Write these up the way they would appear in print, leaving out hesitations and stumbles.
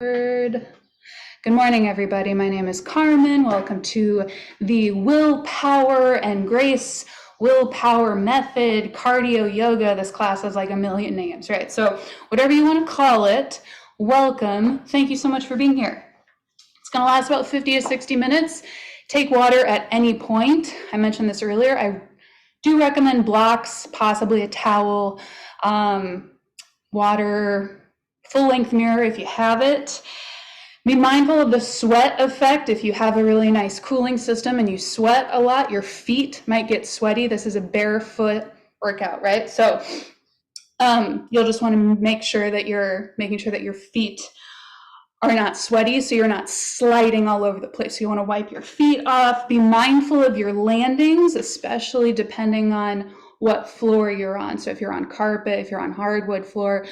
Good morning, everybody. My name is Carmen. Welcome to the willPower and Grace willPower method cardio yoga. This class has like a million names, right? So whatever you want to call it, welcome. Thank you so much for being here. It's going to last about 50 to 60 minutes. Take water at any point. I mentioned this earlier. I do recommend blocks, possibly a towel, water, full-length mirror if you have it. Be mindful of the sweat effect. If you have a really nice cooling system and you sweat a lot, your feet might get sweaty. This is a barefoot workout, right? So you'll just want to make sure that you're making sure that your feet are not sweaty, so you're not sliding all over the place. So you want to wipe your feet off. Be mindful of your landings, especially depending on what floor you're on. So if you're on carpet, if you're on hardwood floor,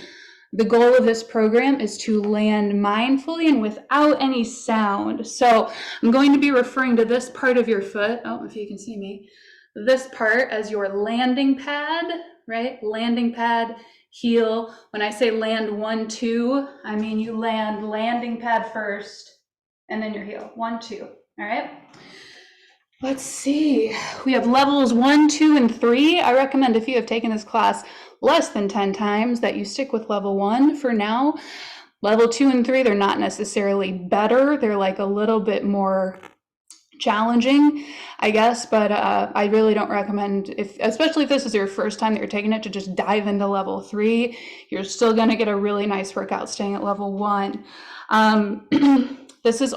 the goal of this program is to land mindfully and without any sound. So I'm going to be referring to this part of your foot, if you can see me, this part as your landing pad, right? Landing pad, heel. When I say land 1, 2, I mean you land landing pad first and then your heel, 1, 2, all right? Let's see, we have levels 1, 2, and 3. I recommend if you have taken this class less than 10 times that you stick with level 1 for now. Level 2 and 3, they're not necessarily better. They're like a little bit more challenging, I guess, but I really don't recommend, especially if this is your first time that you're taking it, to just dive into level 3. You're still gonna get a really nice workout staying at level 1. This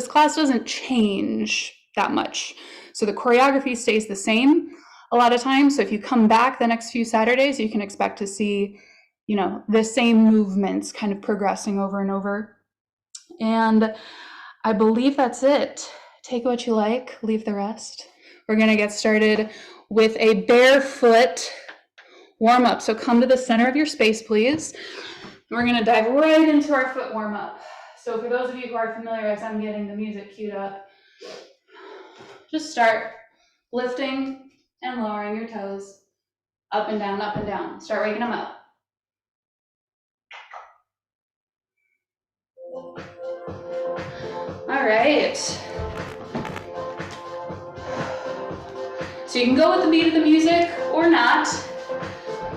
class doesn't change that much. So the choreography stays the same a lot of times. So if you come back the next few Saturdays, you can expect to see, the same movements kind of progressing over and over. And I believe that's it. Take what you like, leave the rest. We're gonna get started with a barefoot warm-up. So come to the center of your space, please. We're gonna dive right into our foot warm-up. So for those of you who are familiar, as I'm getting the music queued up, just start lifting and lowering your toes up and down, up and down. Start waking them up. All right. So you can go with the beat of the music or not.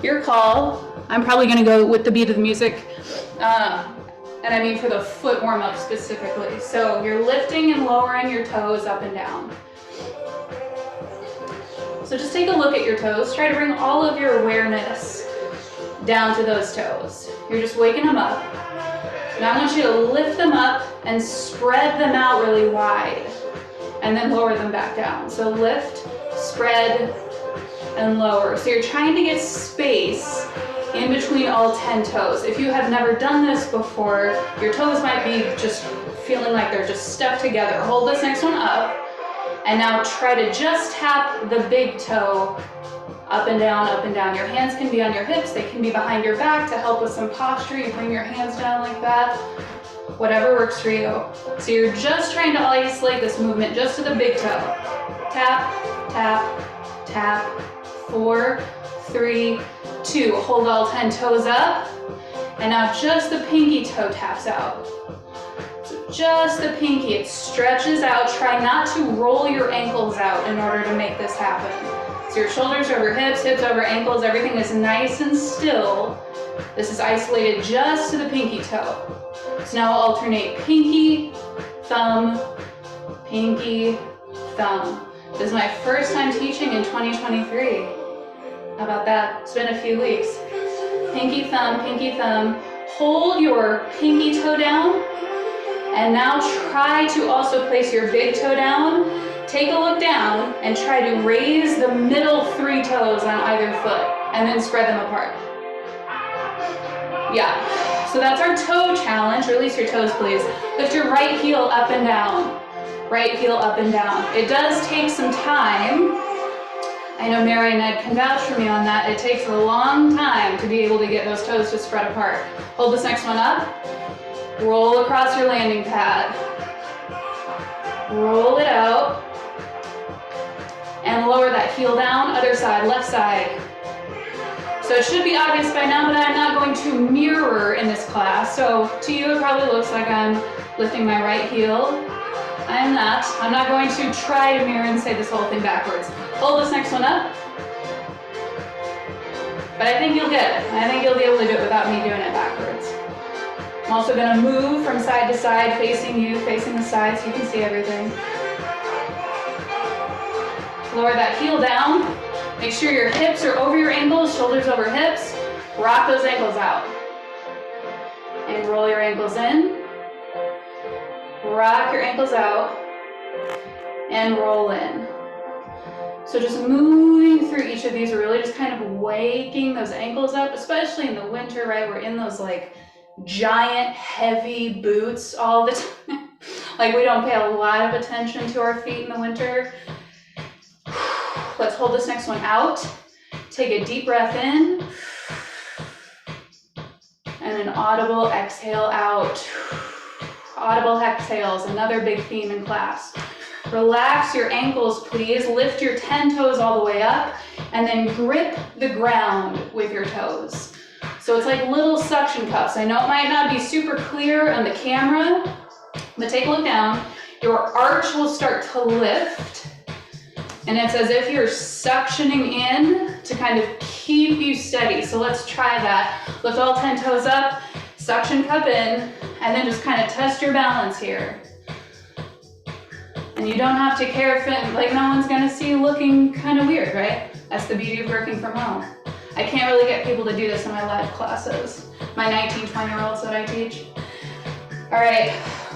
Your call. I'm probably going to go with the beat of the music. And I mean for the foot warm-up specifically. So you're lifting and lowering your toes up and down. So just take a look at your toes. Try to bring all of your awareness down to those toes. You're just waking them up. Now I want you to lift them up and spread them out really wide, and then lower them back down. So lift, spread, and lower. So you're trying to get space in between all 10 toes. If you have never done this before, your toes might be just feeling like they're just stuck together. Hold this next one up. And now try to just tap the big toe up and down, up and down. Your hands can be on your hips, they can be behind your back to help with some posture. You bring your hands down like that, whatever works for you. So you're just trying to isolate this movement just to the big toe. Tap, tap, tap, 4, 3, 2. Hold all 10 toes up. And now just the pinky toe taps out. Just the pinky, it stretches out. Try not to roll your ankles out in order to make this happen. So your shoulders over hips, hips over ankles, everything is nice and still. This is isolated just to the pinky toe. So now we'll alternate pinky, thumb, pinky, thumb. This is my first time teaching in 2023. How about that? It's been a few weeks. Pinky, thumb, pinky, thumb. Hold your pinky toe down. And now try to also place your big toe down. Take a look down and try to raise the middle 3 toes on either foot and then spread them apart. Yeah, so that's our toe challenge. Release your toes, please. Lift your right heel up and down. Right heel up and down. It does take some time. I know Mary and Ed can vouch for me on that. It takes a long time to be able to get those toes to spread apart. Hold this next one up. Roll across your landing pad. Roll it out. And lower that heel down, other side, left side. So it should be obvious by now, but I'm not going to mirror in this class. So to you, it probably looks like I'm lifting my right heel. I am not. I'm not going to try to mirror and say this whole thing backwards. Hold this next one up. But I think you'll get it. I think you'll be able to do it without me doing it backwards. I'm also going to move from side to side, facing you, facing the side so you can see everything. Lower that heel down. Make sure your hips are over your ankles, shoulders over hips. Rock those ankles out. And roll your ankles in. Rock your ankles out. And roll in. So just moving through each of these, we're really just kind of waking those ankles up, especially in the winter, right? We're in those like giant, heavy boots all the time. Like we don't pay a lot of attention to our feet in the winter. Let's hold this next one out. Take a deep breath in. And an audible exhale out. Audible exhales, another big theme in class. Relax your ankles, please. Lift your 10 toes all the way up. And then grip the ground with your toes. So it's like little suction cups. I know it might not be super clear on the camera, but take a look down. Your arch will start to lift. And it's as if you're suctioning in to kind of keep you steady. So let's try that. Lift all 10 toes up, suction cup in, and then just kind of test your balance here. And you don't have to care if it, like no one's gonna see you looking kind of weird, right? That's the beauty of working from home. I can't really get people to do this in my live classes. My 19, 20-year-olds that I teach. All right,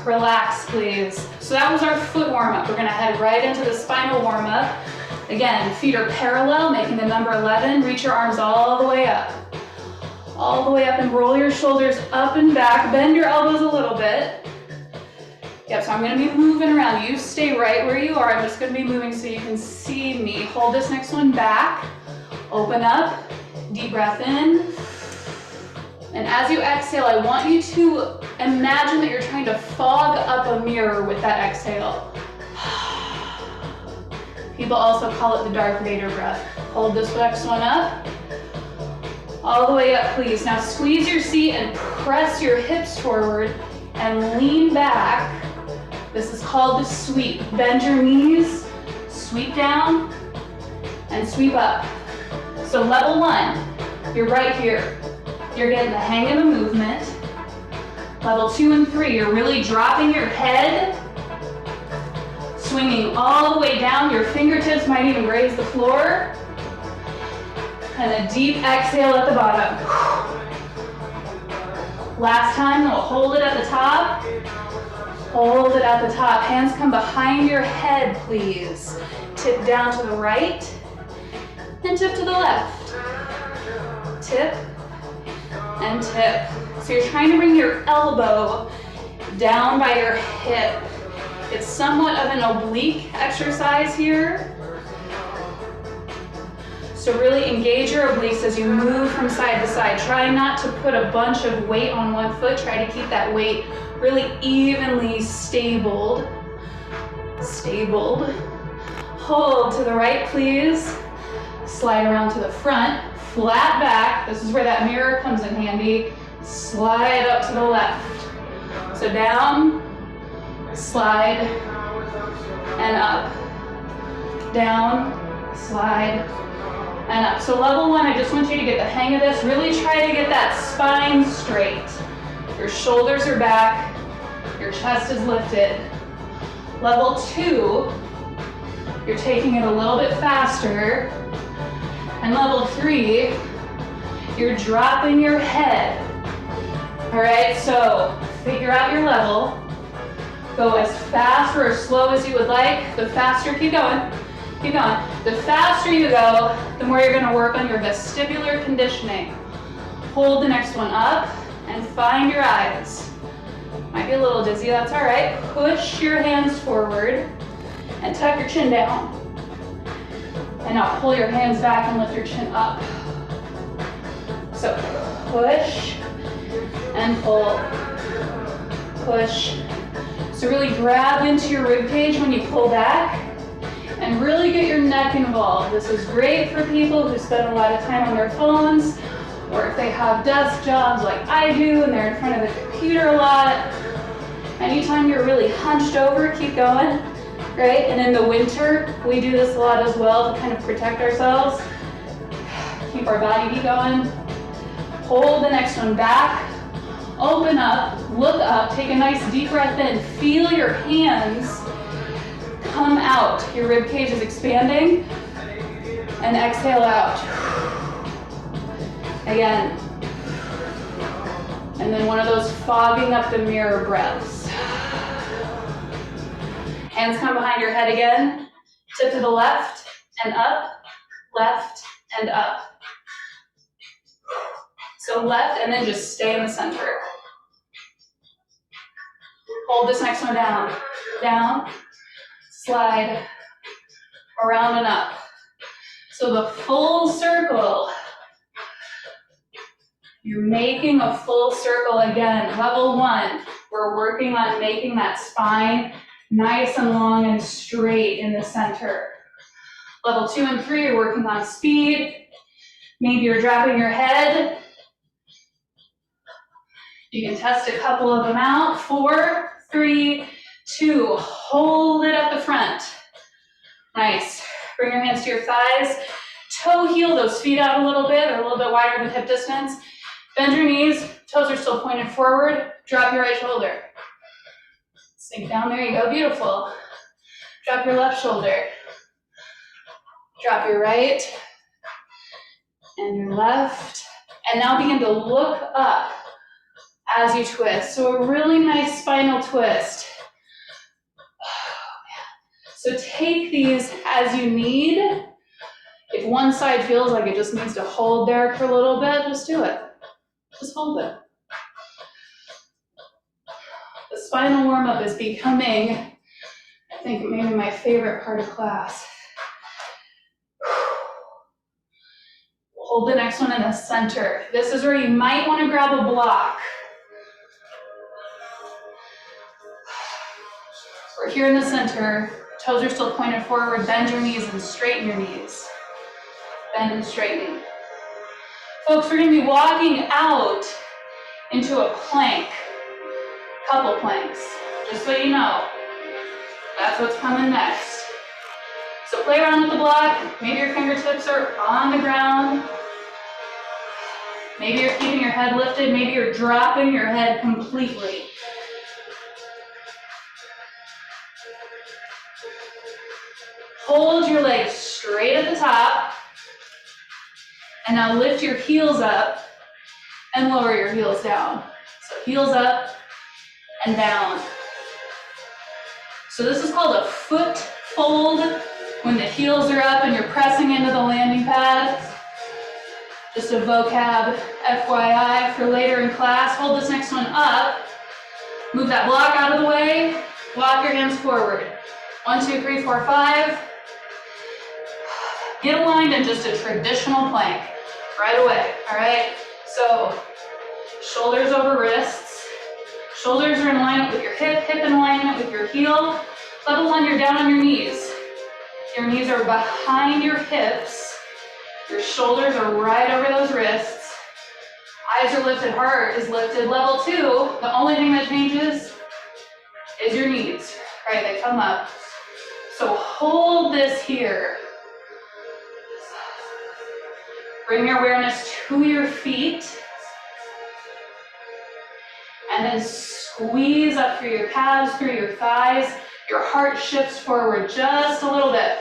relax, please. So that was our foot warm-up. We're gonna head right into the spinal warm-up. Again, feet are parallel, making the number 11. Reach your arms all the way up. All the way up and roll your shoulders up and back. Bend your elbows a little bit. Yep, so I'm gonna be moving around. You stay right where you are. I'm just gonna be moving so you can see me. Hold this next one back. Open up, deep breath in. And as you exhale, I want you to imagine that you're trying to fog up a mirror with that exhale. People also call it the Darth Vader breath. Hold this next one up. All the way up, please. Now squeeze your seat and press your hips forward and lean back. This is called the sweep. Bend your knees, sweep down, and sweep up. So level 1, you're right here. You're getting the hang of the movement. Level 2 and 3, you're really dropping your head, swinging all the way down. Your fingertips might even graze the floor. And a deep exhale at the bottom. Last time, we'll hold it at the top. Hold it at the top. Hands come behind your head, please. Tip down to the right and tip to the left. Tip and tip. So you're trying to bring your elbow down by your hip. It's somewhat of an oblique exercise here. So really engage your obliques as you move from side to side. Try not to put a bunch of weight on one foot. Try to keep that weight really evenly stabled. Hold to the right, please. Slide around to the front. Flat back. This is where that mirror comes in handy. Slide up to the left. So down, slide, and up. Down, slide, and up. So level 1, I just want you to get the hang of this. Really try to get that spine straight. Your shoulders are back. Your chest is lifted. Level 2, you're taking it a little bit faster. And level 3, you're dropping your head. All right, so figure out your level. Go as fast or as slow as you would like. The faster, keep going. Keep going. The faster you go, the more you're gonna work on your vestibular conditioning. Hold the next one up and find your eyes. Might be a little dizzy, that's all right. Push your hands forward and tuck your chin down. And now pull your hands back and lift your chin up. So push and pull. Push. So really grab into your rib cage when you pull back. And And really get your neck involved. This is great for people who spend a lot of time on their phones, or if they have desk jobs like I do and they're in front of the computer a lot. Anytime you're really hunched over, keep going, right? And in the winter, we do this a lot as well to kind of protect ourselves. Keep our body heat going. Hold the next one back. Open up, look up, take a nice deep breath in. Feel your hands come out. Your rib cage is expanding. And exhale out. Again. And then one of those fogging up the mirror breaths. Hands come behind your head again. Tip to the left and up, left and up. So left and then just stay in the center. Hold this next one down. Down, slide, around and up. So the full circle. You're making a full circle again. Level 1, we're working on making that spine nice and long and straight in the center. Level 2 and 3, you're working on speed. Maybe you're dropping your head. You can test a couple of them out. 4, 3, 2, hold it at the front. Nice. Bring your hands to your thighs. Toe heel those feet out a little bit. They're a little bit wider than hip distance. Bend your knees, toes are still pointed forward. Drop your right shoulder. Sink down, there you go, beautiful. Drop your left shoulder. Drop your right and your left. And now begin to look up as you twist. So a really nice spinal twist. So take these as you need. If one side feels like it just needs to hold there for a little bit, just do it. Just hold it. The spinal warm-up is becoming, I think, maybe my favorite part of class. Hold the next one in the center. This is where you might want to grab a block. We're here in the center. Toes are still pointed forward. Bend your knees and straighten your knees. Bend and straighten. Folks, we're going to be walking out into a plank. Couple planks, just so you know. That's what's coming next. So play around with the block. Maybe your fingertips are on the ground. Maybe you're keeping your head lifted. Maybe you're dropping your head completely. Hold your legs straight at the top. And now lift your heels up and lower your heels down. So heels up and down. So this is called a foot fold when the heels are up and you're pressing into the landing pad. Just a vocab FYI for later in class. Hold this next one up. Move that block out of the way. Walk your hands forward. 1, 2, 3, 4, 5. Get aligned in just a traditional plank right away, all right? So shoulders over wrists. Shoulders are in alignment with your hip, hip in alignment with your heel. Level 1, you're down on your knees. Your knees are behind your hips. Your shoulders are right over those wrists. Eyes are lifted, heart is lifted. Level 2, the only thing that changes is your knees, right? They come up. So hold this here. Bring your awareness to your feet. And then squeeze up through your calves, through your thighs. Your heart shifts forward just a little bit.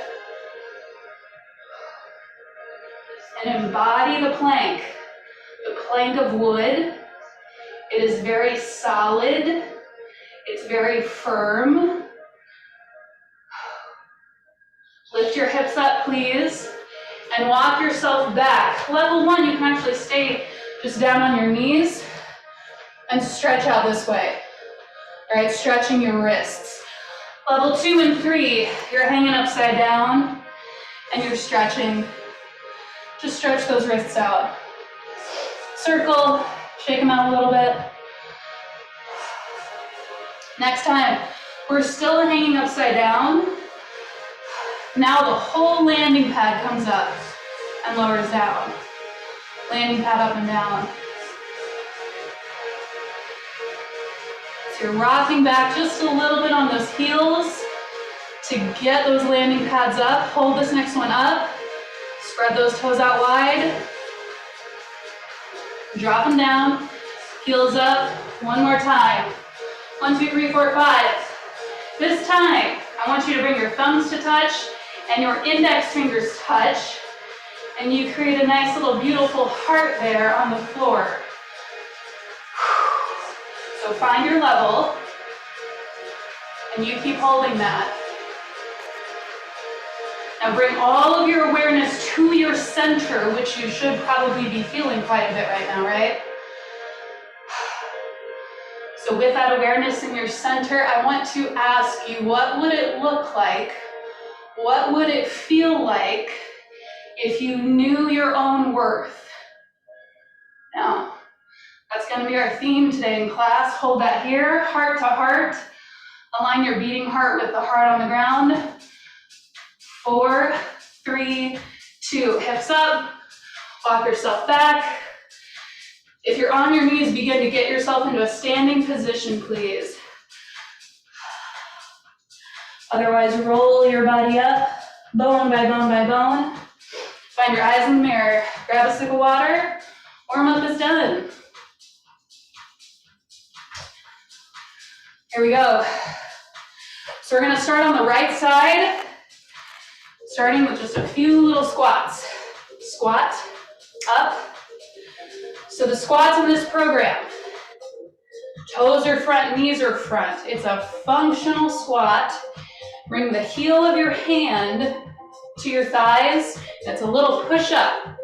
And embody the plank of wood. It is very solid. It's very firm. Lift your hips up, please, and walk yourself back. Level 1, you can actually stay just down on your knees and stretch out this way. All right, stretching your wrists. Level 2 and 3, you're hanging upside down and you're stretching. Just stretch those wrists out. Circle, shake them out a little bit. Next time, we're still hanging upside down. Now the whole landing pad comes up and lowers down. Landing pad up and down. So you're rocking back just a little bit on those heels to get those landing pads up. Hold this next one up. Spread those toes out wide. Drop them down. Heels up. One more time. 1, 2, 3, 4, 5. This time, I want you to bring your thumbs to touch and your index fingers touch. And you create a nice little beautiful heart there on the floor. So find your level, and you keep holding that. Now bring all of your awareness to your center, which you should probably be feeling quite a bit right now, right? So with that awareness in your center, I want to ask you, what would it look like? What would it feel like if you knew your own worth? Now, that's going to be our theme today in class. Hold that here, heart to heart. Align your beating heart with the heart on the ground. 4, 3, 2. Hips up. Walk yourself back. If you're on your knees, begin to get yourself into a standing position, please. Otherwise, roll your body up, bone by bone by bone. Find your eyes in the mirror. Grab a sip of water. Warm up is done. Here we go. So we're going to start on the right side, starting with just a few little squats. Squat, up. So the squats in this program, toes are front, knees are front. It's a functional squat. Bring the heel of your hand to your thighs. It's a little push up,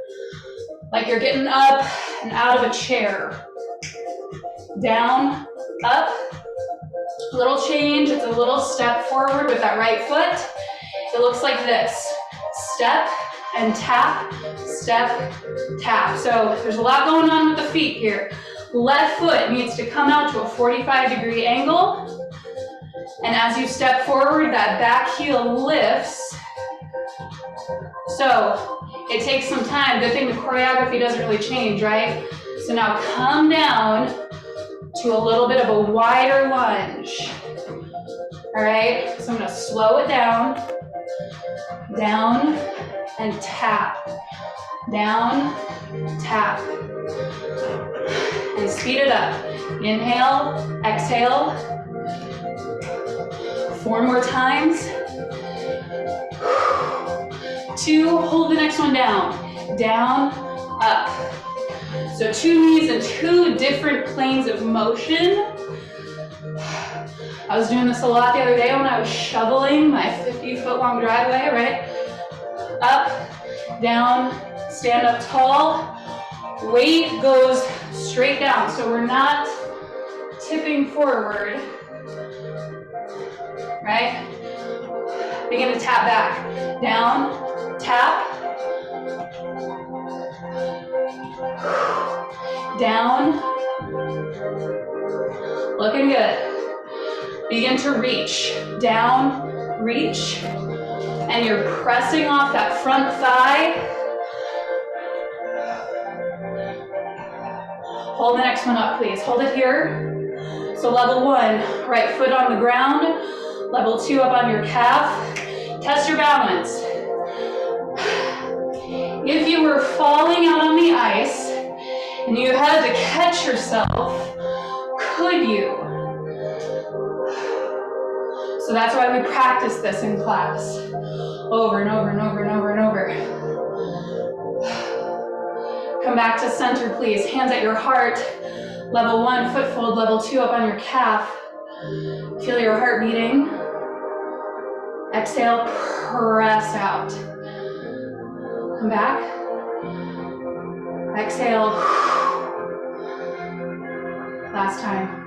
like you're getting up and out of a chair. Down, up. Little change, it's a little step forward with that right foot. It looks like this. Step and tap, step, tap. So there's a lot going on with the feet here. Left foot needs to come out to a 45-degree angle. And as you step forward, that back heel lifts. So it takes some time. Good thing the choreography doesn't really change, right? So now come down to a little bit of a wider lunge. All right, so I'm gonna slow it down, and tap, down, tap, and speed it up. Inhale, exhale. 4 more times. 2, hold the next one down, down, up. So 2 knees and 2 different planes of motion. I was doing this a lot the other day when I was shoveling my 50-foot-long driveway, right? Up, down, stand up tall. Weight goes straight down, so we're not tipping forward, right? Begin to tap back. Down, tap. Down. Looking good. Begin to reach. Down, reach. And you're pressing off that front thigh. Hold the next one up, please. Hold it here. So level 1, right foot on the ground. Level 2, up on your calf. Test your balance. If you were falling out on the ice and you had to catch yourself, could you? So that's why we practice this in class. Over and over and over and over and over. Come back to center, please. Hands at your heart. Level 1, foot fold. Level 2, up on your calf. Feel your heart beating. Exhale, press out. Come back. Exhale. Last time.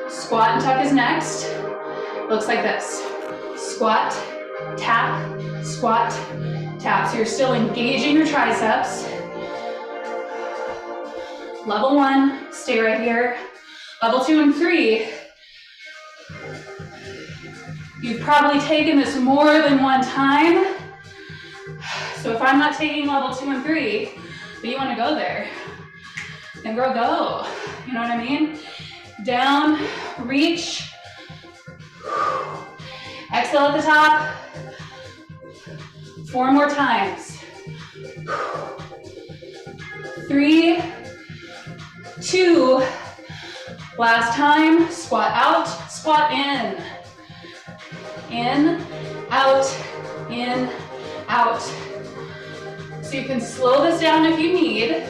Squat and tuck is next. Looks like this. Squat, tap, squat, tap. So you're still engaging your triceps. Level 1, stay right here. Level 2 and 3. You've probably taken this more than one time. So if I'm not taking level 2 and 3, but you want to go there, then girl, go. You know what I mean? Down, reach. Exhale at the top. 4 more times. 3, 2, last time. Squat out, squat in. In, out, in, out. So you can slow this down if you need,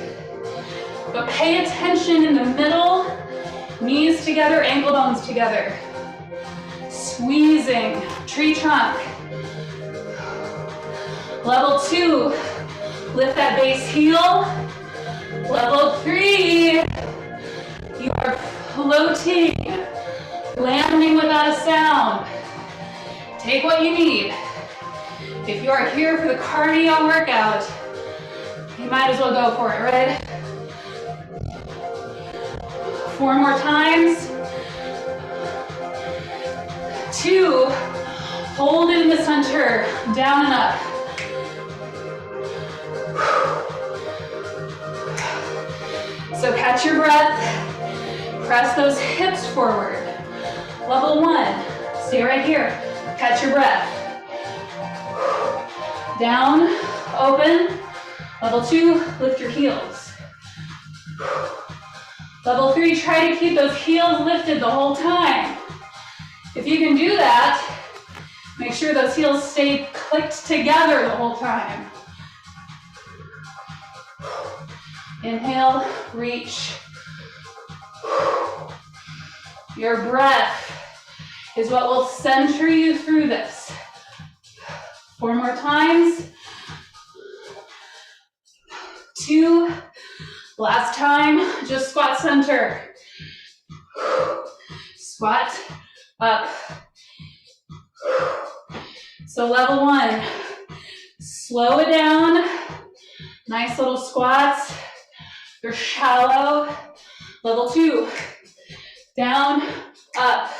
but pay attention in the middle, knees together, ankle bones together. Squeezing, tree trunk. Level 2, lift that base heel. Level 3, you are floating, landing without a sound. Take what you need. If you are here for the cardio workout, you might as well go for it, right? 4 more times. 2, hold it in the center, down and up. So catch your breath, press those hips forward. Level 1, stay right here, catch your breath. Down, open. Level 2, lift your heels. Level 3, try to keep those heels lifted the whole time. If you can do that, make sure those heels stay clicked together the whole time. Inhale, reach. Your breath is what will center you through this. 4 more times. 2, last time, just squat center. Squat up. So level 1, slow it down. Nice little squats. They're shallow. Level 2, down, up,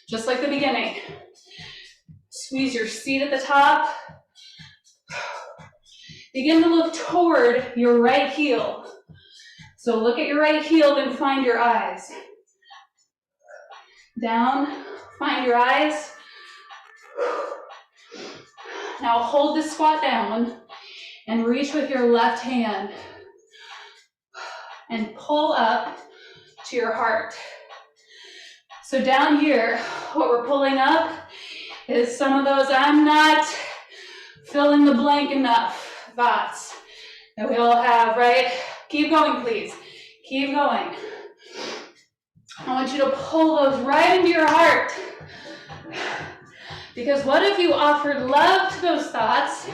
just like the beginning. Squeeze your seat at the top. Begin to look toward your right heel. So look at your right heel, then find your eyes. Down, find your eyes. Now hold the squat down and reach with your left hand and pull up to your heart. So down here, what we're pulling up is some of those I'm not filling the blank enough thoughts that we all have, right? Keep going, please. Keep going. I want you to pull those right into your heart. Because what if you offered love to those thoughts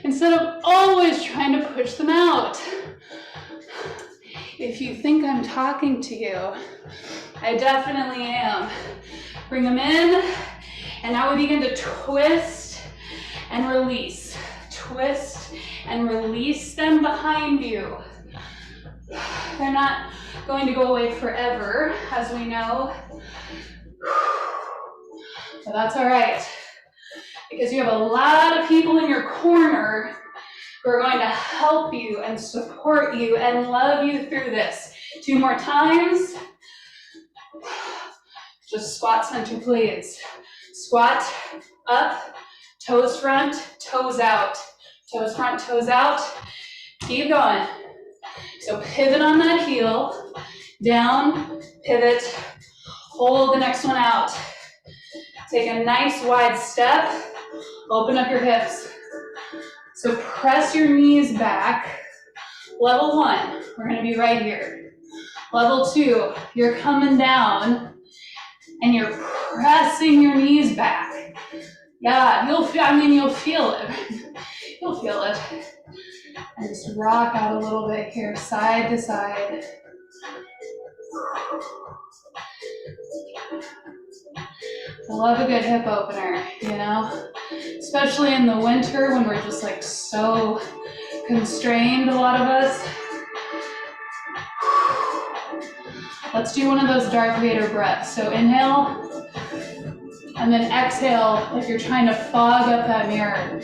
instead of always trying to push them out? If you think I'm talking to you, I definitely am. Bring them in, and now we begin to twist and release. Twist and release them behind you. They're not going to go away forever, as we know. But that's all right, because you have a lot of people in your corner who are going to help you and support you and love you through this. 2 more times. Just squat center, please. Squat up, toes front, toes out. Toes front, toes out. Keep going. So pivot on that heel, down, pivot, hold the next one out. Take a nice wide step, open up your hips. So press your knees back. Level 1, we're gonna be right here. Level 2, you're coming down and you're pressing your knees back. Yeah, you'll feel it. You'll feel it. And just rock out a little bit here, side to side. I love a good hip opener, you know? Especially in the winter when we're just like so constrained, a lot of us. Let's do one of those Darth Vader breaths. So inhale, And then exhale like you're trying to fog up that mirror.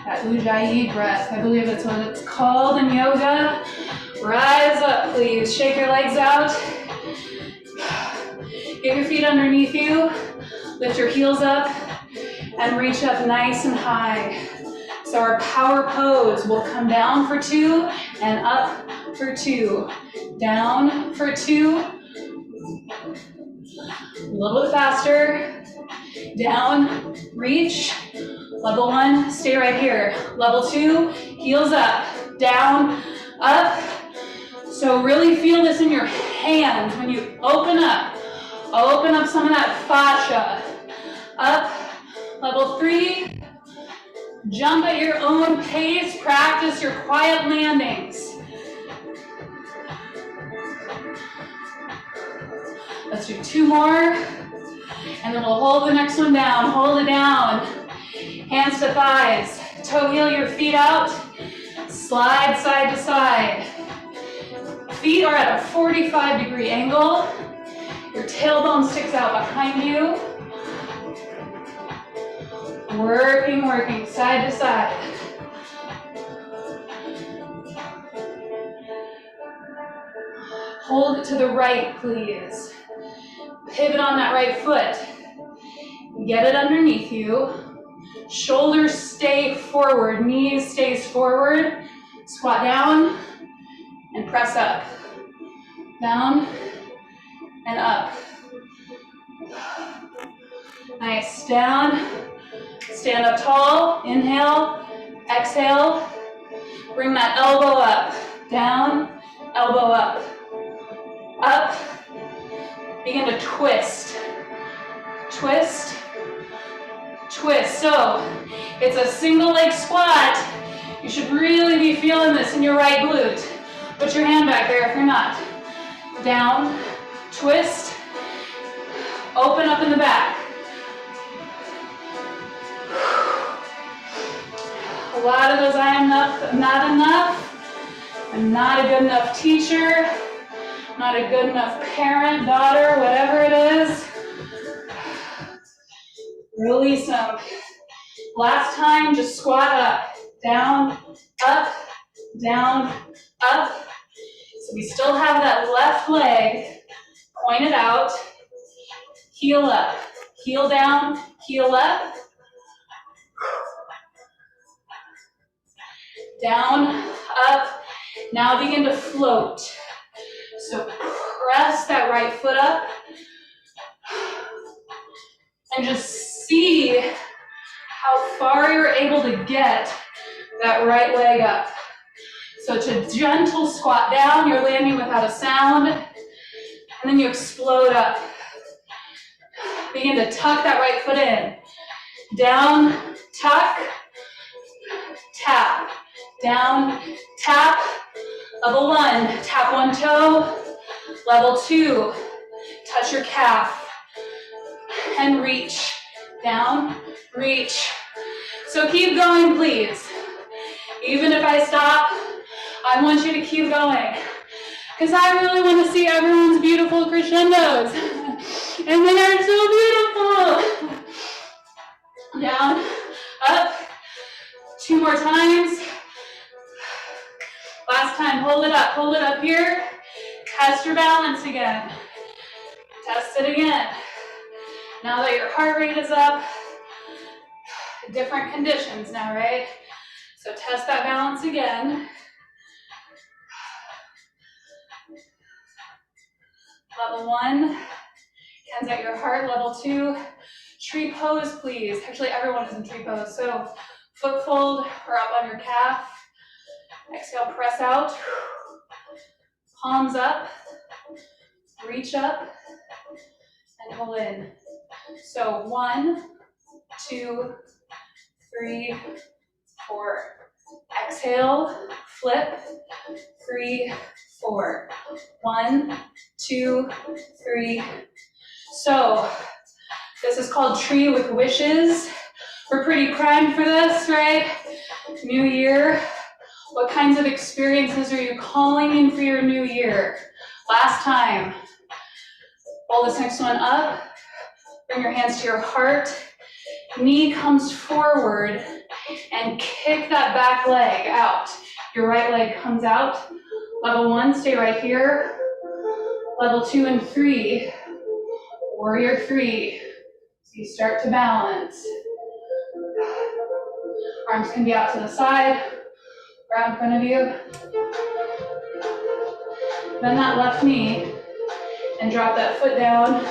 That Ujjayi breath, I believe that's what it's called in yoga. Rise up, please. Shake your legs out. Get your feet underneath you. Lift your heels up and reach up nice and high. So our power pose will come down for 2 and up for 2. Down for 2. A little bit faster. Down, reach. Level 1, stay right here. Level 2, heels up. Down, up. So really feel this in your hands when you open up. Open up some of that fascia. Up. Level 3, jump at your own pace. Practice your quiet landings. Let's do 2 more. And then we'll hold the next one down. Hold it down. Hands to thighs. Toe heel your feet out. Slide side to side. Feet are at a 45-degree angle. Your tailbone sticks out behind you. Working, working, side to side. Hold it to the right, please. Pivot on that right foot. Get it underneath you. Shoulders stay forward, knees stays forward. Squat down and press up. Down and up. Nice, down. Stand up tall, inhale, exhale. Bring that elbow up, down, elbow up. Up, begin to twist. Twist, twist. So, it's a single leg squat. You should really be feeling this in your right glute. Put your hand back there if you're not. Down, twist, open up in the back. A lot of those I am not enough. I'm not a good enough teacher. Not a good enough parent, daughter, whatever it is. Release them. Last time, just squat up. Down, up, down, up. So we still have that left leg pointed out. Heel up. Heel down, heel up. Down, up. Now begin to float. So press that right foot up. And just see how far you're able to get that right leg up. So it's a gentle squat down. You're landing without a sound. And then you explode up. Begin to tuck that right foot in. Down, tuck, tap. Down, tap. Level 1, tap one toe. Level 2, touch your calf. And reach. Down, reach. So keep going, please. Even if I stop, I want you to keep going. Because I really want to see everyone's beautiful crescendos. And they are so beautiful. Down, up. 2 more times. Last time, hold it up here. Test your balance again. Test it again. Now that your heart rate is up, different conditions now, right? So test that balance again. Level 1, hands at your heart. Level 2, tree pose, please. Actually, everyone is in tree pose. So foot fold or up on your calf. Exhale, press out. Palms up. Reach up and pull in. So 1, 2, 3, 4. Exhale, flip. 3, 4. 1, 2, 3. So this is called Tree with Wishes. We're pretty primed for this, right? New year. What kinds of experiences are you calling in for your new year? Last time, Hold this next one up. Bring your hands to your heart. Knee comes forward and kick that back leg out. Your right leg comes out. Level 1, stay right here. Level 2 and 3, warrior 3. So you start to balance. Arms can be out to the side, or out in front of you. Bend that left knee and drop that foot down.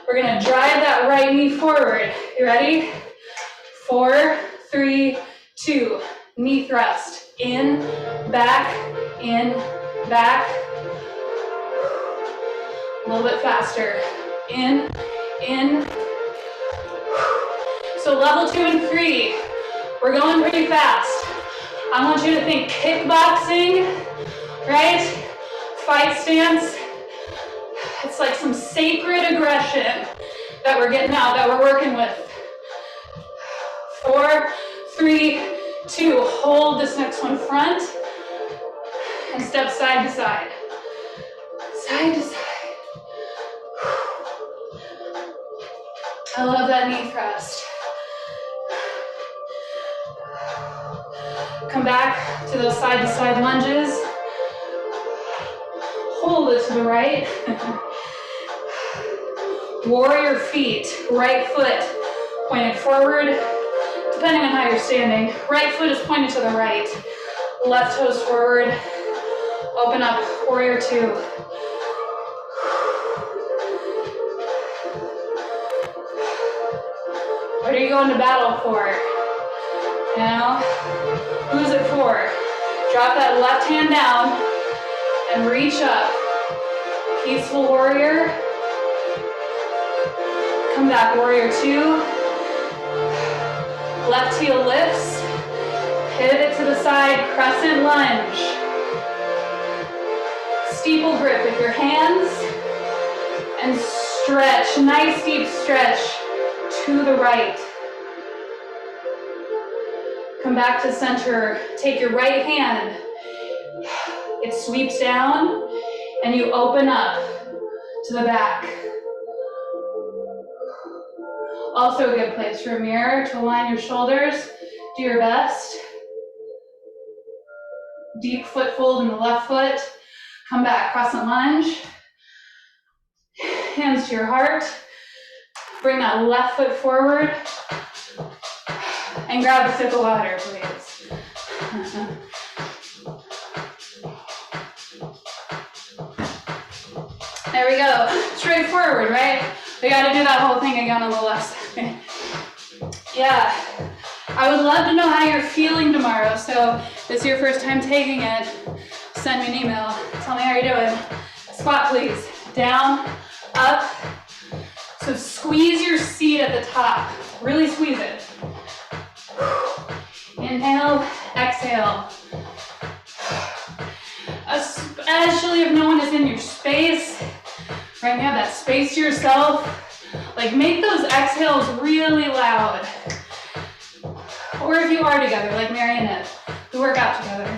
We're gonna drive that right knee forward. You ready? 4, 3, 2. Knee thrust. In, back, in, back. A little bit faster. In. So level 2 and 3, we're going pretty fast. I want you to think kickboxing, right? Fight stance. It's like some sacred aggression that we're getting out, that we're working with. 4, 3, 2. Hold this next one front and step side to side. Side to side. I love that knee thrust. Come back to those side to side lunges. Hold it to the right. Warrior feet, right foot pointed forward, depending on how you're standing. Right foot is pointed to the right. Left toes forward. Open up, warrior 2. What are you going to battle for? You know? Who's it for? Drop that left hand down and reach up. Peaceful warrior. Come back, warrior 2. Left heel lifts. Pivot to the side, crescent lunge. Steeple grip with your hands. And stretch, nice deep stretch to the right. Come back to center. Take your right hand. It sweeps down and you open up to the back. Also a good place for a mirror to align your shoulders. Do your best. Deep foot fold in the left foot. Come back, crescent lunge. Hands to your heart. Bring that left foot forward. And grab a sip of water, please. There we go. Straight forward, right? We got to do that whole thing again on the left side. Yeah. I would love to know how you're feeling tomorrow. So if it's your first time taking it, send me an email. Tell me how you're doing. Squat, please. Down, up. So squeeze your seat at the top. Really squeeze it. Inhale, exhale. Especially if no one is in your space, right? You have that space to yourself. Like, make those exhales really loud. Or if you are together, like Mary and Ed, who work out together,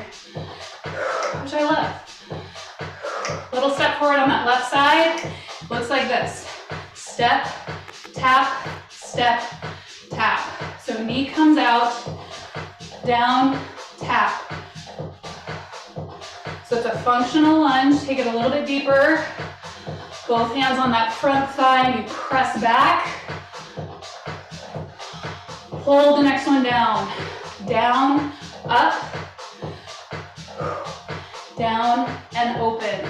which I love. Little step forward on that left side. Looks like this. Step, tap, step, tap. So knee comes out, down, tap. So it's a functional lunge. Take it a little bit deeper. Both hands on that front thigh and you press back. Hold the next one down. Down, up, down, and open.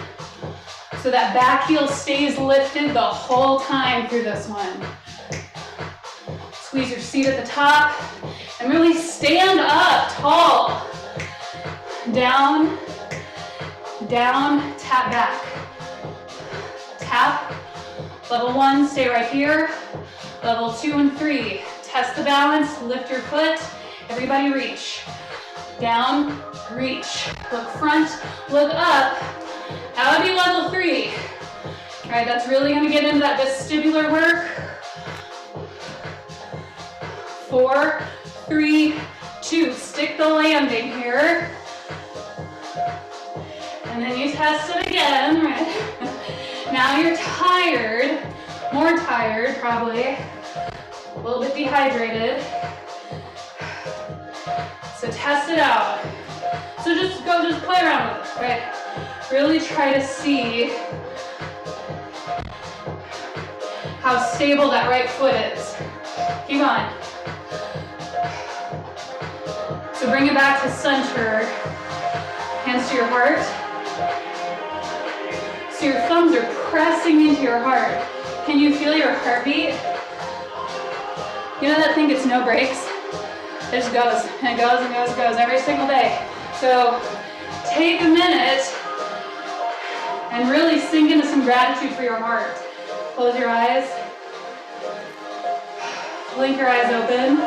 So that back heel stays lifted the whole time through this one. Squeeze your seat at the top and really stand up tall. Down, down, tap back. Tap. Level 1, stay right here. Level 2 and 3, test the balance, lift your foot. Everybody reach. Down, reach. Look front, look up. That would be level 3. All right, that's really gonna get into that vestibular work. 4, 3, 2, stick the landing here. And then you test it again, right? now you're tired, more tired probably, a little bit dehydrated. So test it out. So just play around with it, right? Really try to see how stable that right foot is. Keep on. So bring it back to center. Hands to your heart. So your thumbs are pressing into your heart. Can you feel your heartbeat? You know that thing gets no breaks? It just goes, and it goes, and goes, and goes every single day. So take a minute and really sink into some gratitude for your heart. Close your eyes. Blink your eyes open.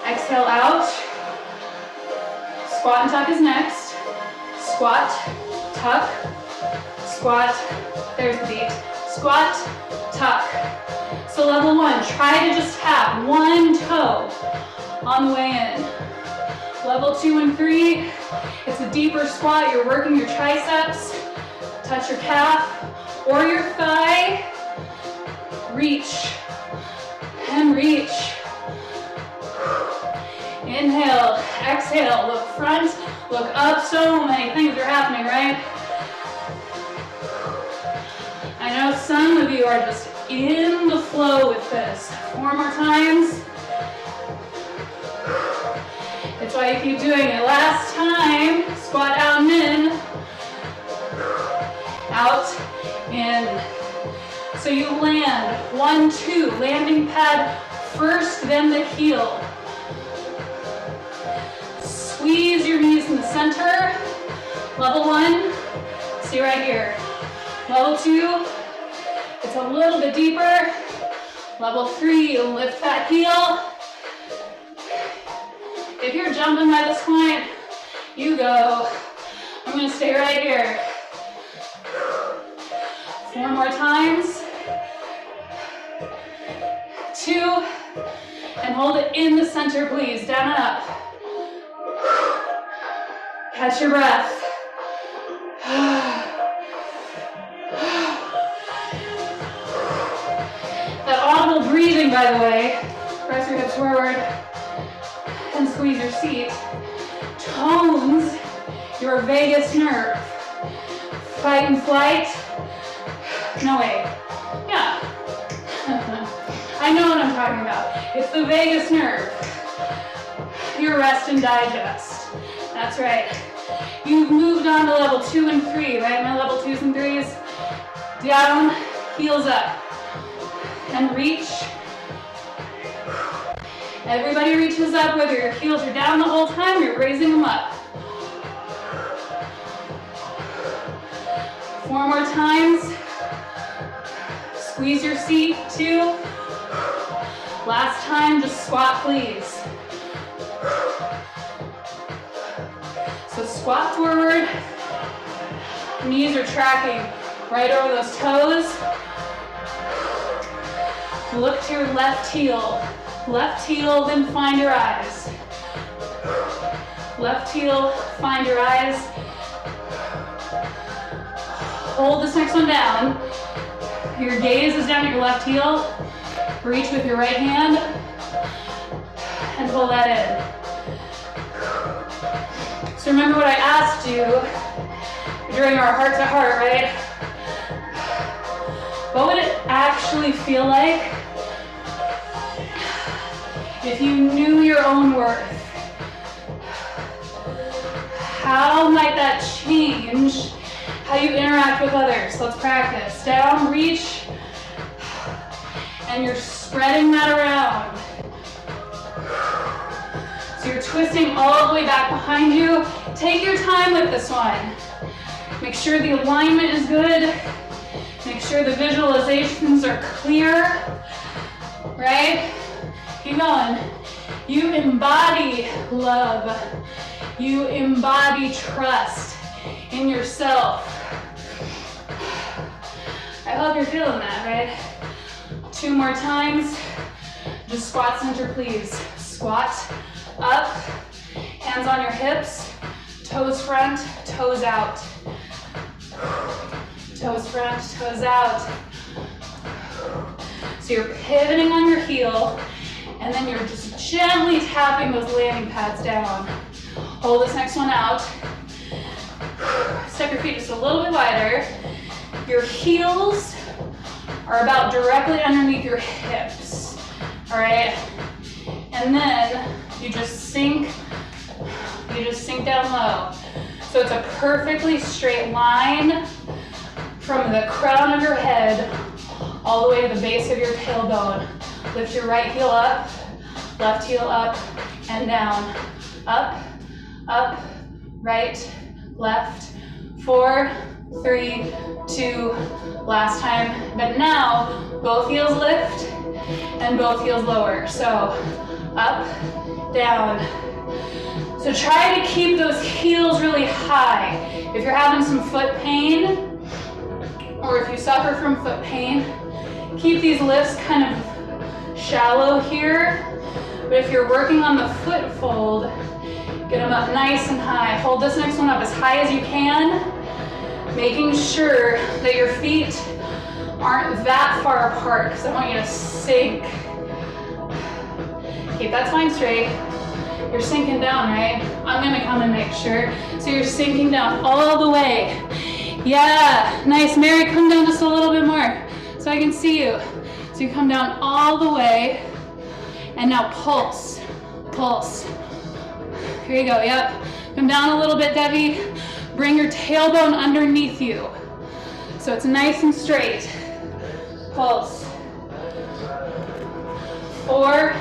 Exhale out. Squat and tuck is next. Squat, tuck, squat. There's the beat. Squat, tuck. So level one, try to just tap one toe on the way in. Level 2 and 3, it's a deeper squat. You're working your triceps. Touch your calf or your thigh. Reach and reach. Inhale, exhale, look front, look up. So many things are happening, right? I know some of you are just in the flow with this. 4 more times. That's why you keep doing it. Last time, squat out and in. Out, in. So you land, 1, 2, landing pad first, then the heel. Squeeze your knees in the center. Level 1, see right here. Level 2, it's a little bit deeper. Level 3, lift that heel. If you're jumping by this point, you go. I'm gonna stay right here. 4 more times. 2, and hold it in the center, please. Down and up. Catch your breath. That audible breathing, by the way, press your hips forward and squeeze your seat, tones your vagus nerve. Fight and flight. No, wait. Yeah. I know what I'm talking about. It's the vagus nerve. Your rest and digest. That's right. You've moved on to level 2 and 3, right? My level 2s and 3s. Down, heels up. And reach. Everybody reaches up, whether your heels are down the whole time or you're raising them up. 4 more times. Squeeze your seat, 2. Last time, just squat, please. So squat forward. Knees are tracking right over those toes. Look to your left heel. Left heel, then find your eyes. Left heel, find your eyes. Hold this next one down. Your gaze is down at your left heel. Reach with your right hand and pull that in. So remember what I asked you during our heart to heart, right? What would it actually feel like if you knew your own worth? How might that change how you interact with others? Let's practice. Down, reach, and you're spreading that around. So you're twisting all the way back behind you. Take your time with this one. Make sure the alignment is good. Make sure the visualizations are clear, right? Keep going. You embody love. You embody trust in yourself. I hope you're feeling that, right? 2 more times. Just squat center, please. Squat up, hands on your hips, toes front, toes out. Toes front, toes out. So you're pivoting on your heel, and then you're just gently tapping those landing pads down. Hold this next one out. Step your feet just a little bit wider. Your heels are about directly underneath your hips, all right? And then you just sink down low. So it's a perfectly straight line from the crown of your head all the way to the base of your tailbone. Lift your right heel up, left heel up, and down. Up, up, right, left. 4, 3, 2, last time. But now, both heels lift and both heels lower. So, up, down. So try to keep those heels really high. If you're having some foot pain, or if you suffer from foot pain, keep these lifts kind of shallow here. But if you're working on the foot fold, get them up nice and high. Hold this next one up as high as you can, making sure that your feet aren't that far apart, because I want you to sink. Keep that spine straight. You're sinking down, right? I'm gonna come and make sure. So you're sinking down all the way. Yeah, nice. Mary, come down just a little bit more so I can see you. So you come down all the way, and now pulse, pulse. Here you go, yep. Come down a little bit, Debbie. Bring your tailbone underneath you so it's nice and straight. Pulse. 4,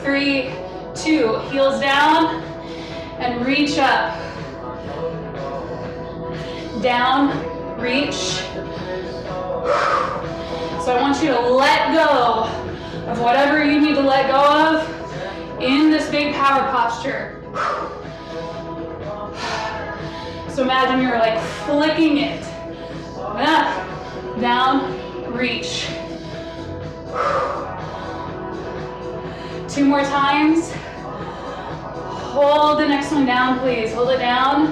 3, 2. Heels down and reach up. Down, reach. So I want you to let go of whatever you need to let go of in this big power posture. So imagine you're like flicking it. Up, down, reach. 2 more times. Hold the next one down, please. Hold it down.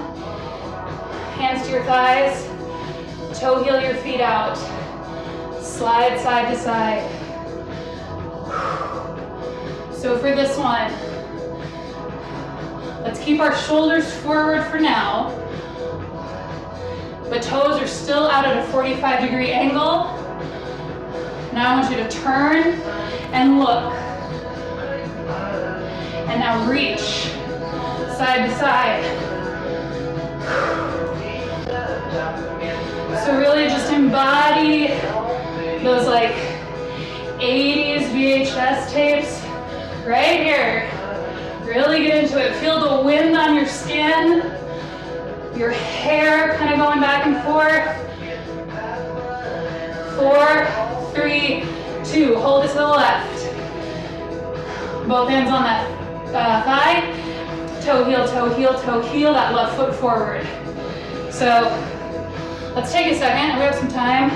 Hands to your thighs. Toe heel your feet out. Slide side to side. So for this one, let's keep our shoulders forward for now. But toes are still out at a 45-degree angle. Now I want you to turn and look. And now reach side to side. So really just embody those like 80s VHS tapes right here. Really get into it. Feel the wind on your skin. Your hair kind of going back and forth. 4, 3, 2. Hold it to the left. Both hands on that thigh. Toe, heel, toe, heel, toe, heel. That left foot forward. So let's take a second. We have some time.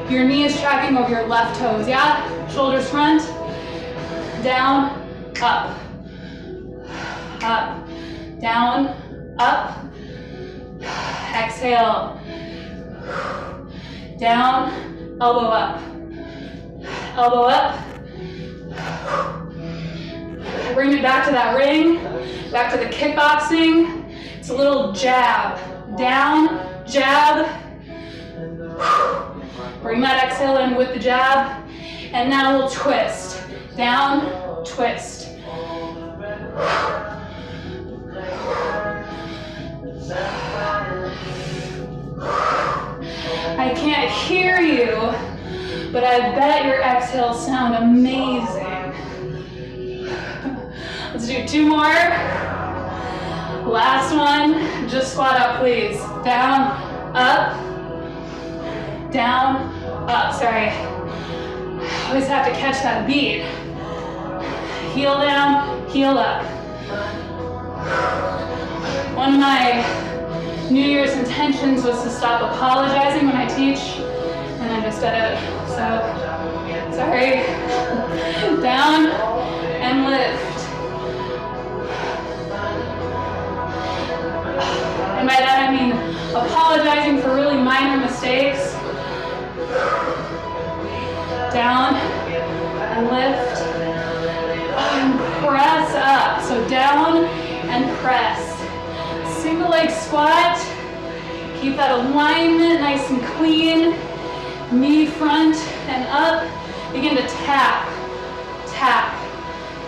Your knee is tracking over your left toes, yeah? Shoulders front. Down, up. Up, down, up. Exhale. Down, elbow up. Elbow up. Bring it back to that ring, back to the kickboxing. It's a little jab. Down, jab. Bring that exhale in with the jab. And now we'll twist. Down, twist. I can't hear you, but I bet your exhales sound amazing. Let's do 2 more. Last one. Just squat up, please. Down, up, down, up. Sorry. Always have to catch that beat. Heel down, heel up. One of my New Year's intentions was to stop apologizing when I teach, and I just did it. So, sorry. Down and lift. And by that I mean apologizing for really minor mistakes. Down and lift and press up. So down and press. Single leg squat. Keep that alignment nice and clean. Knee front and up. Begin to tap, tap.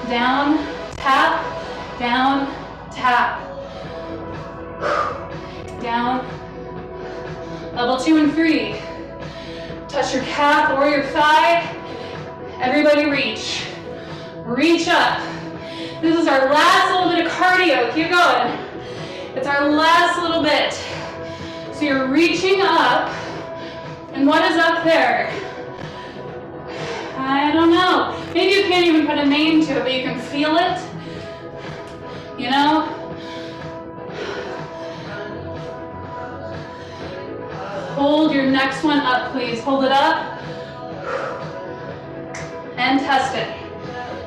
Down, tap, down, tap. Down. Level 2 and 3. Touch your calf or your thigh. Everybody reach. Reach up. This is our last little bit of cardio. Keep going. It's our last little bit. So you're reaching up. And what is up there? I don't know. Maybe you can't even put a name to it, but you can feel it. You know? Hold your next one up, please. Hold it up. And test it.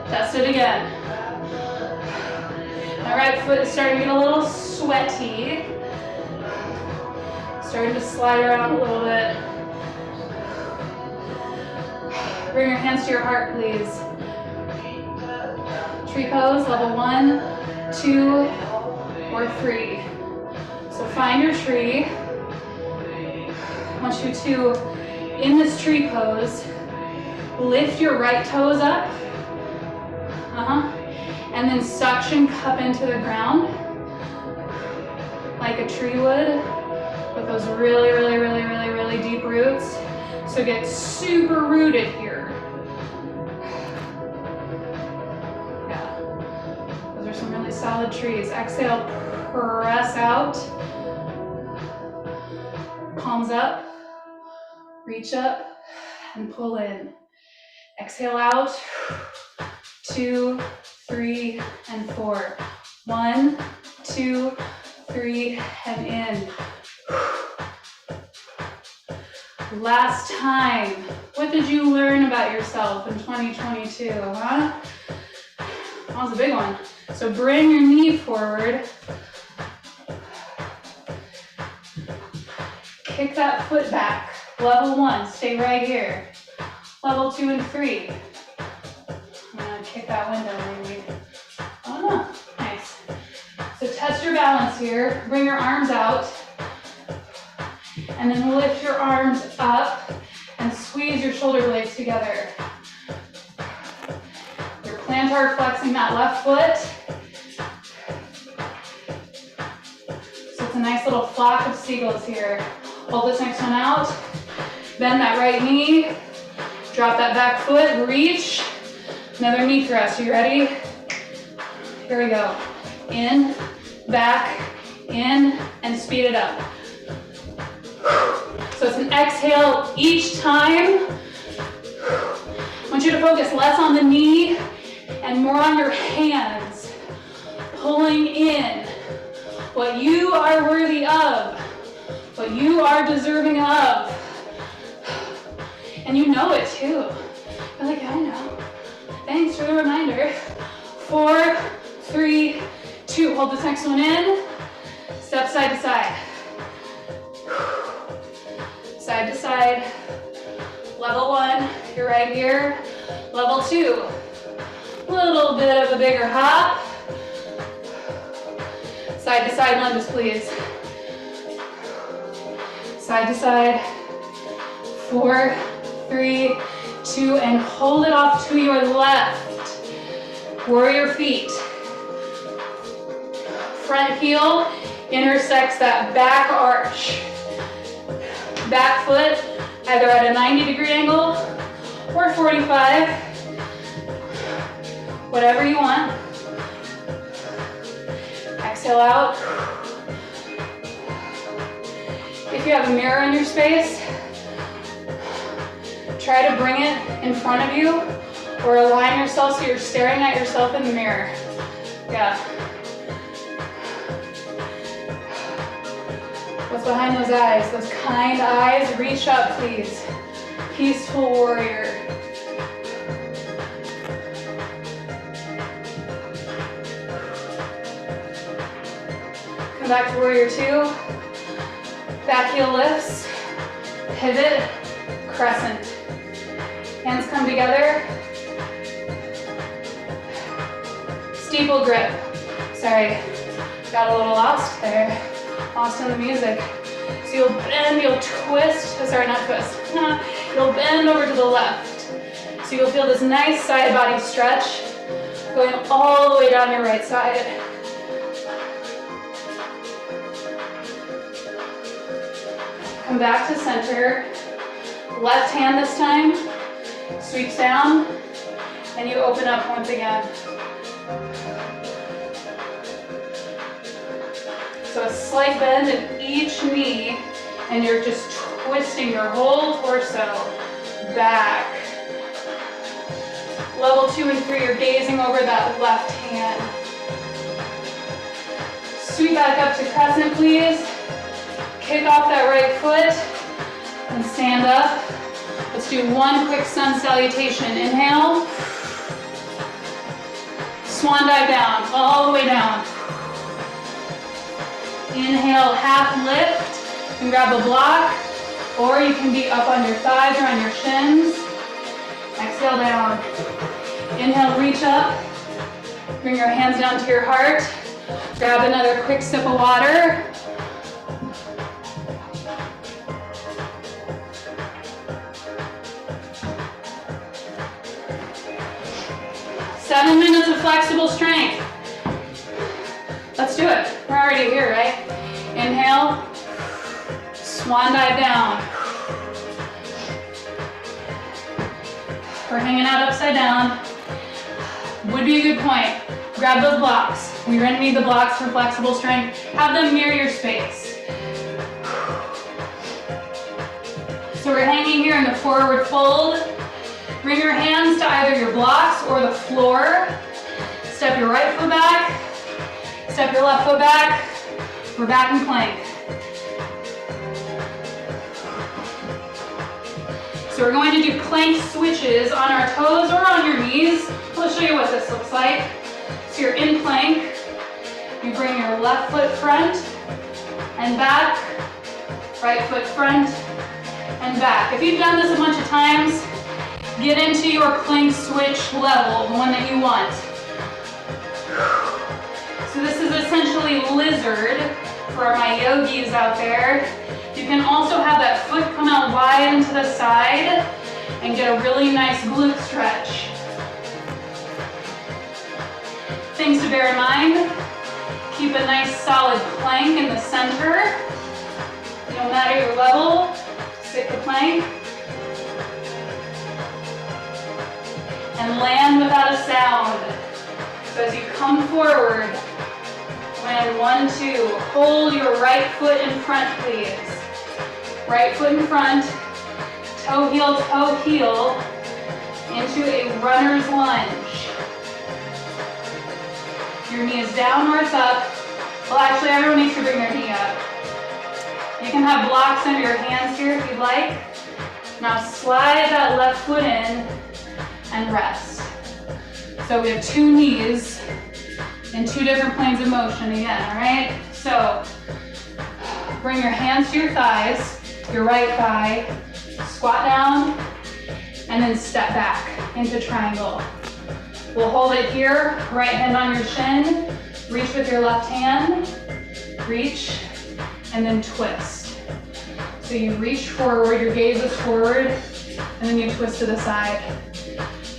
Test it again. My right foot is starting to get a little sweaty. Starting to slide around a little bit. Bring your hands to your heart, please. Tree pose, level 1, 2, or 3. So find your tree. I want you to, in this tree pose, lift your right toes up. And then suction cup into the ground like a tree would with those really, really, really, really, really deep roots. So get super rooted here. Yeah. Those are some really solid trees. Exhale, press out. Palms up. Reach up and pull in. Exhale out. 2, 3, and 4. 1, 2, 3, and in. Last time. What did you learn about yourself in 2022, huh? That was a big one. So bring your knee forward. Kick that foot back. Level 1, stay right here. Level 2 and 3. I'm gonna kick that window maybe. Oh no, nice. So test your balance here. Bring your arms out. And then lift your arms up and squeeze your shoulder blades together. You're plantar flexing that left foot. So it's a nice little flock of seagulls here. Hold this next one out. Bend that right knee. Drop that back foot, reach. Another knee thrust, you ready? Here we go. In, back, in, and speed it up. So it's an exhale each time. I want you to focus less on the knee and more on your hands. Pulling in what you are worthy of, what you are deserving of. And you know it too. You're like, I know. Thanks for the reminder. 4, 3, 2. Hold this next one in. Step side to side. Side to side. Level 1, you're right here. Level 2, little bit of a bigger hop. Side to side lunges, please. Side to side. 4, 3, 2, and hold it off to your left. Warrior feet. Front heel intersects that back arch. Back foot either at a 90-degree angle or 45, whatever you want. Exhale out. If you have a mirror in your space, try to bring it in front of you or align yourself so you're staring at yourself in the mirror. Yeah. What's behind those eyes? Those kind eyes. Reach up, please. Peaceful warrior. Come back to warrior 2. Back heel lifts. Pivot. Crescent. Hands come together. Steeple grip. Sorry, got a little lost there. Lost in the music. So you'll bend, you'll twist, sorry, not twist. You'll bend over to the left. So you'll feel this nice side body stretch going all the way down your right side. Come back to center. Left hand this time sweeps down, and you open up once again. So a slight bend in each knee, and you're just twisting your whole torso back. Level 2 and 3, you're gazing over that left hand. Sweep back up to crescent, please. Kick off that right foot and stand up. Let's do one quick sun salutation. Inhale. Swan dive down, all the way down. Inhale, half lift. You can grab a block, or you can be up on your thighs or on your shins. Exhale down. Inhale, reach up. Bring your hands down to your heart. Grab another quick sip of water. Seven minutes of flexible strength. Let's do it. We're already here, right? Inhale, swan dive down. We're hanging out upside down. Would be a good point. Grab those blocks. We're gonna need the blocks for flexible strength. Have them near your space. So we're hanging here in the forward fold. Bring your hands to either your blocks or the floor. Step your right foot back. Step your left foot back. We're back in plank. So we're going to do plank switches on our toes or on your knees. I'll show you what this looks like. So you're in plank. You bring your left foot front and back. Right foot front and back. If you've done this a bunch of times, get into your plank switch level, the one that you want. So this is essentially lizard for my yogis out there. You can also have that foot come out wide into the side and get a really nice glute stretch. Things to bear in mind, keep a nice solid plank in the center. No matter your level, stick the plank. And land without a sound. So as you come forward, when 1, 2, hold your right foot in front, please. Right foot in front, toe heel into a runner's lunge. Your knee is down or it's up. Well, actually, everyone needs to bring their knee up. You can have blocks under your hands here if you'd like. Now slide that left foot in and rest. So we have two knees in two different planes of motion again, all right? So bring your hands to your thighs, your right thigh, squat down, and then step back into triangle. We'll hold it here, right hand on your shin, reach with your left hand, reach, and then twist. So you reach forward, your gaze is forward, and then you twist to the side.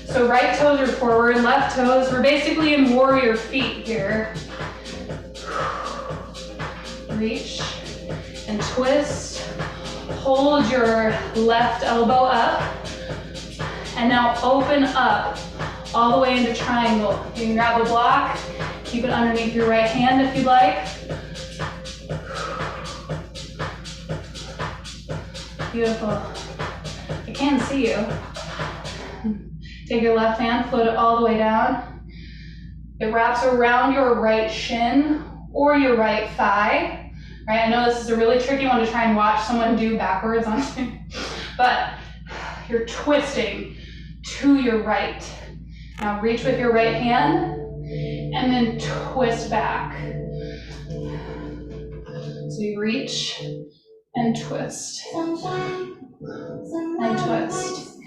So right toes are forward, left toes, we're basically in warrior feet here. Reach and twist. Hold your left elbow up. And now open up all the way into triangle. You can grab a block, keep it underneath your right hand if you'd like. Beautiful. I can't see you. Take your left hand, float it all the way down. It wraps around your right shin or your right thigh. Right? I know this is a really tricky one to try and watch someone do backwards on screen, but you're twisting to your right. Now reach with your right hand and then twist back. So you reach and twist and twist.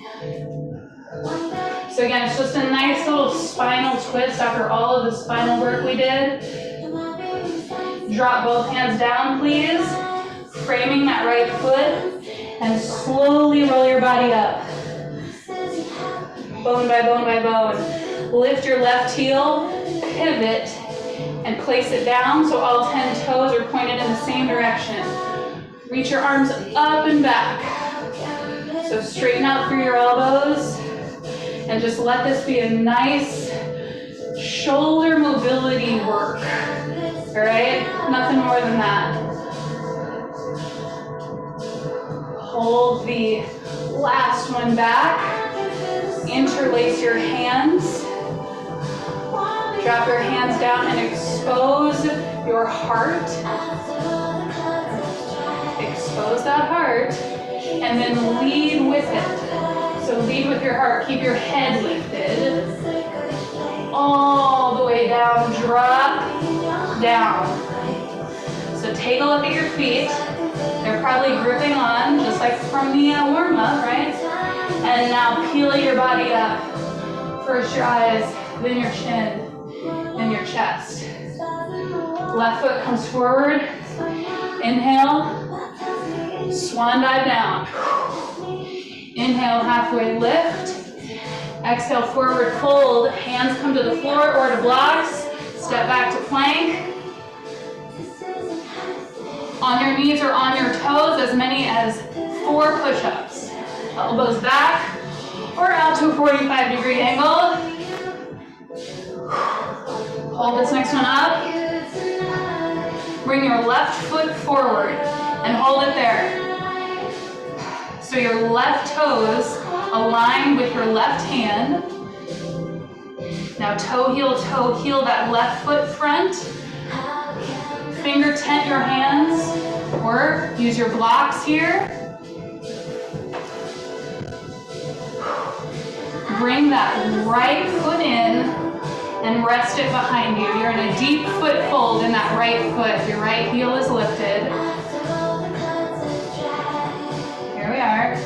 just a nice little spinal twist after all of the spinal work we did. Drop both hands down, please. Framing that right foot, and slowly roll your body up. Bone by bone by bone. Lift your left heel, pivot, and place it down so all 10 toes are pointed in the same direction. Reach your arms up and back. So straighten out through your elbows, and just let this be a nice shoulder mobility work. All right? Nothing more than that. Hold the last one back. Interlace your hands. Drop your hands down and expose your heart. Expose that heart. And then lead with it. So lead with your heart. Keep your head lifted. All the way down. Drop down. So take a look at your feet. They're probably gripping on, just like from the warm-up, right? And now peel your body up. First your eyes, then your chin, then your chest. Left foot comes forward. Inhale. Swan dive down. Inhale, halfway lift. Exhale, forward fold. Hands come to the floor or to blocks. Step back to plank. On your knees or on your toes, as many as 4 push-ups. Elbows back or out to a 45-degree angle. Hold this next one up. Bring your left foot forward and hold it there. So your left toes align with your left hand. Now toe, heel that left foot front. Finger tent your hands, or use your blocks here. Bring that right foot in and rest it behind you. You're in a deep foot fold in that right foot. Your right heel is lifted. Here we are.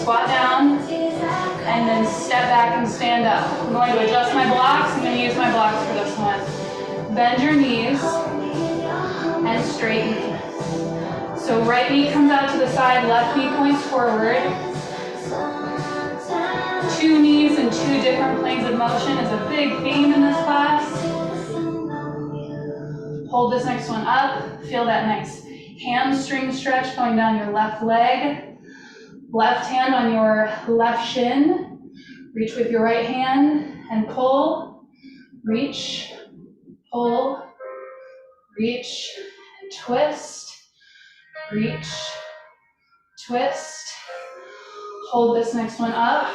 Squat down, and then step back and stand up. I'm going to adjust my blocks. I'm going to use my blocks for this one. Bend your knees and straighten. So right knee comes out to the side, left knee points forward. 2 knees and 2 different planes of motion is a big theme in this class. Hold this next one up. Feel that nice hamstring stretch going down your left leg. Left hand on your left shin. Reach with your right hand and pull. Reach, pull, reach, twist, reach, twist. Hold this next one up.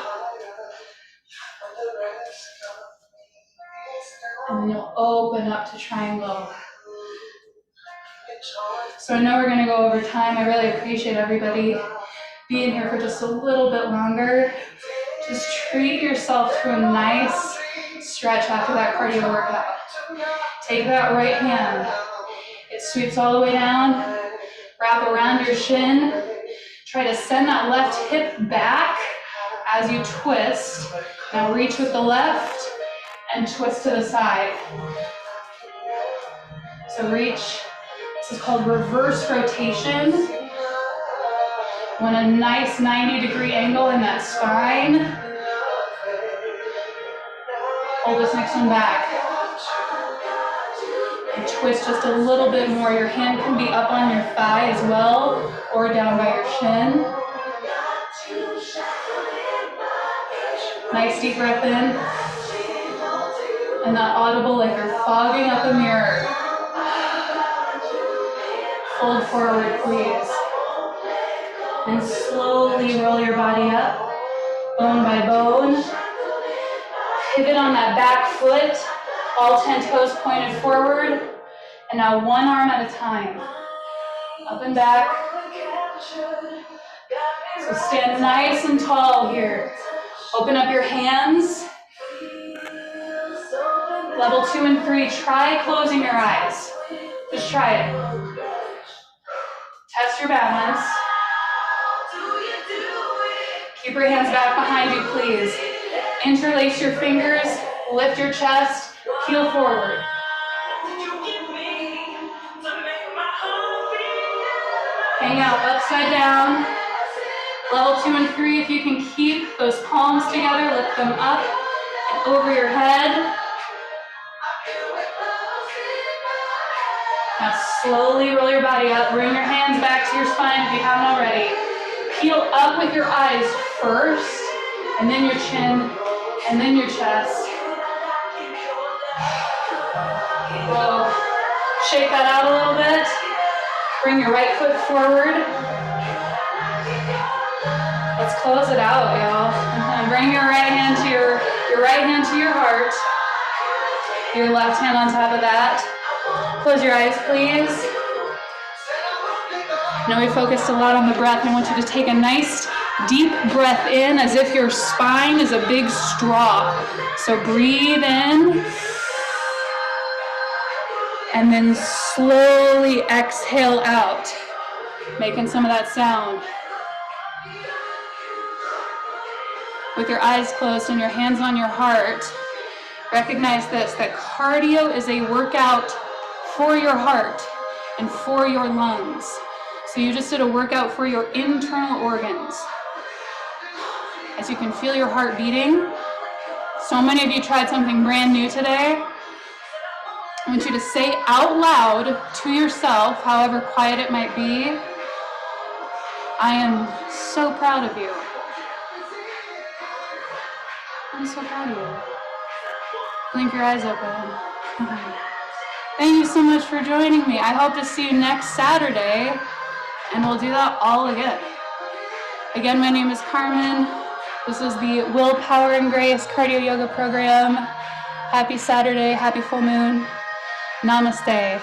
And then you'll open up to triangle. So I know we're gonna go over time. I really appreciate everybody being here for just a little bit longer. Just treat yourself to a nice stretch after that cardio workout. Take that right hand. It sweeps all the way down. Wrap around your shin. Try to send that left hip back as you twist. Now reach with the left and twist to the side. So reach. This is called reverse rotation. Want a nice 90-degree angle in that spine. Hold this next one back. And twist just a little bit more. Your hand can be up on your thigh as well, or down by your shin. Nice deep breath in. And that audible like you're fogging up a mirror. Fold forward, please. And slowly roll your body up, bone by bone. Pivot on that back foot, all 10 toes pointed forward. And now one arm at a time. Up and back. So stand nice and tall here. Open up your hands. Level 2 and 3, try closing your eyes. Just try it. Test your balance. Keep your hands back behind you, please. Interlace your fingers, lift your chest, heel forward. Hang out upside down. Level 2 and 3, if you can keep those palms together, lift them up and over your head. Now slowly roll your body up. Bring your hands back to your spine if you haven't already. Peel up with your eyes first, and then your chin, and then your chest. Roll. Shake that out a little bit. Bring your right foot forward. Let's close it out, y'all. And bring your right hand to your right hand to your heart. Your left hand on top of that. Close your eyes, please. Now we focused a lot on the breath. I want you to take a nice deep breath in as if your spine is a big straw. So breathe in. And then slowly exhale out, making some of that sound. With your eyes closed and your hands on your heart, recognize this, that cardio is a workout for your heart and for your lungs. So you just did a workout for your internal organs. As you can feel your heart beating, so many of you tried something brand new today. I want you to say out loud to yourself, however quiet it might be, I am so proud of you. I'm so proud of you. Blink your eyes open. Thank you so much for joining me. I hope to see you next Saturday, and we'll do that all again. Again, my name is Carmen. This is the willPower and Grace Cardio Yoga Program. Happy Saturday, happy full moon. Namaste.